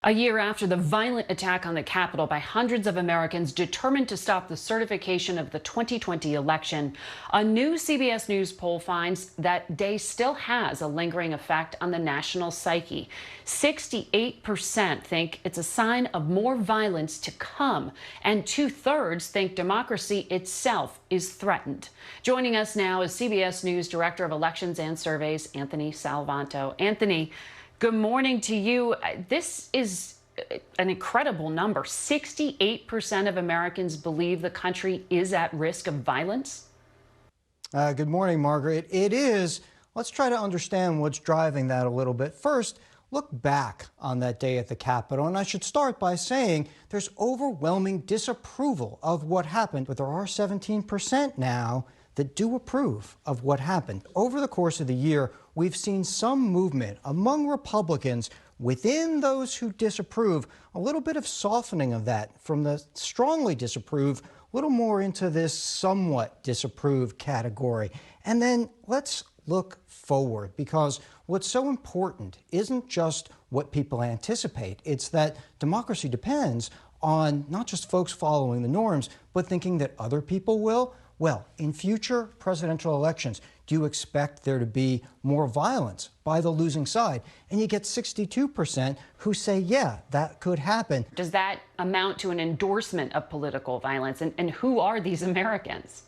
A year after the violent attack on the Capitol by hundreds of Americans determined to stop the certification of the 2020 election, a new CBS News poll finds that day still has a lingering effect on the national psyche. 68% think it's a sign of more violence to come, and 2/3 think democracy itself is threatened. Joining us now is CBS News Director of Elections and Surveys, Anthony Salvanto. Anthony, good morning to you. This is an incredible number. 68% of Americans believe the country is at risk of violence. Good morning, Margaret. It is. Let's try to understand what's driving that a little bit. First, look back on that day at the Capitol. And I should start by saying there's overwhelming disapproval of what happened, but there are 17% now that do approve of what happened. Over the course of the year, we've seen some movement among Republicans within those who disapprove, a little bit of softening of that from the strongly disapprove, a little more into this somewhat disapprove category. And then let's look forward, because what's so important isn't just what people anticipate. It's that democracy depends on not just folks following the norms, but thinking that other people will. Well, in future presidential elections, do you expect there to be more violence by the losing side? And you get 62% who say, yeah, that could happen. Does that amount to an endorsement of political violence? And who are these Americans?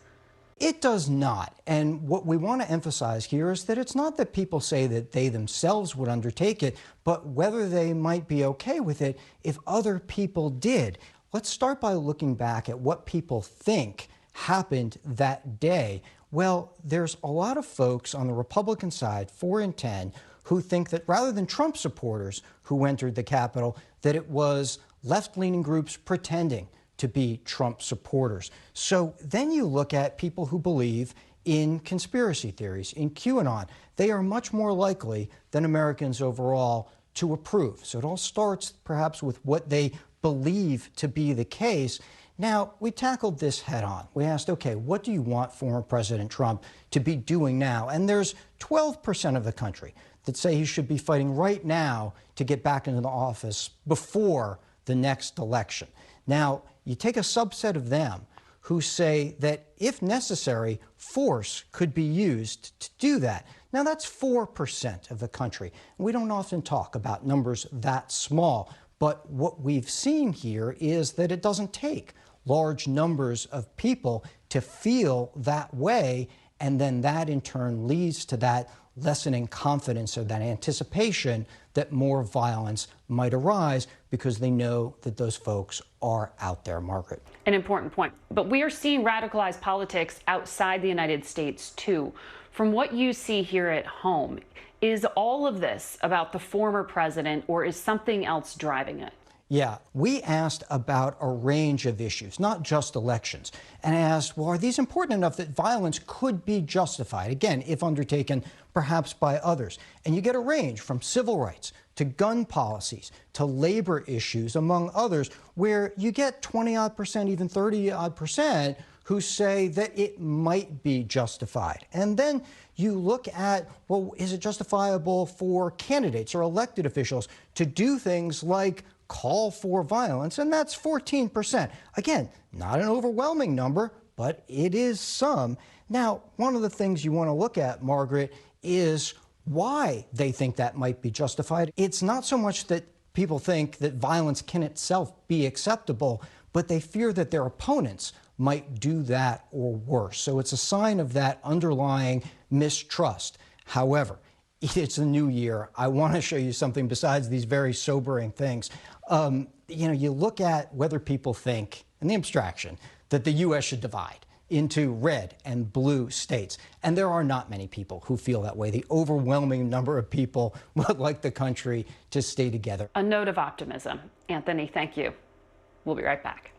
It does not. And what we want to emphasize here is that it's not that people say that they themselves would undertake it, but whether they might be okay with it if other people did. Let's start by looking back at what people think happened that day. Well, there's a lot of folks on the Republican side, 4 in 10, who think that rather than Trump supporters who entered the Capitol, that it was left-leaning groups pretending to be Trump supporters. So then you look at people who believe in conspiracy theories, in QAnon. They are much more likely than Americans overall to approve. So it all starts perhaps with what they believe to be the case. Now, we tackled this head on. We asked, okay, what do you want former President Trump to be doing now? And there's 12% of the country that say he should be fighting right now to get back into the office before the next election. Now, you take a subset of them who say that if necessary, force could be used to do that. Now, that's 4% of the country. We don't often talk about numbers that small, but what we've seen here is that it doesn't take large numbers of people to feel that way, and then that in turn leads to that lessening confidence or that anticipation that more violence might arise because they know that those folks are out there, Margaret. An important point. But we are seeing radicalized politics outside the United States, too. From what you see here at home, is all of this about the former president, or is something else driving it? Yeah, we asked about a range of issues, not just elections, and asked, well, are these important enough that violence could be justified? Again, if undertaken perhaps by others. And you get a range from civil rights to gun policies to labor issues, among others, where you get 20-odd%, even 30-odd% who say that it might be justified. And then you look at, well, is it justifiable for candidates or elected officials to do things like call for violence? And that's 14%. Again, not an overwhelming number, but it is some. Now, one of the things you want to look at, Margaret, is why they think that might be justified. It's not so much that people think that violence can itself be acceptable, but they fear that their opponents might do that or worse. So it's a sign of that underlying mistrust. However, it's a new year. I want to show you something besides these very sobering things. You look at whether people think, in the abstraction, that the U.S. should divide into red and blue states. And there are not many people who feel that way. The overwhelming number of people would like the country to stay together. A note of optimism. Anthony, thank you. We'll be right back.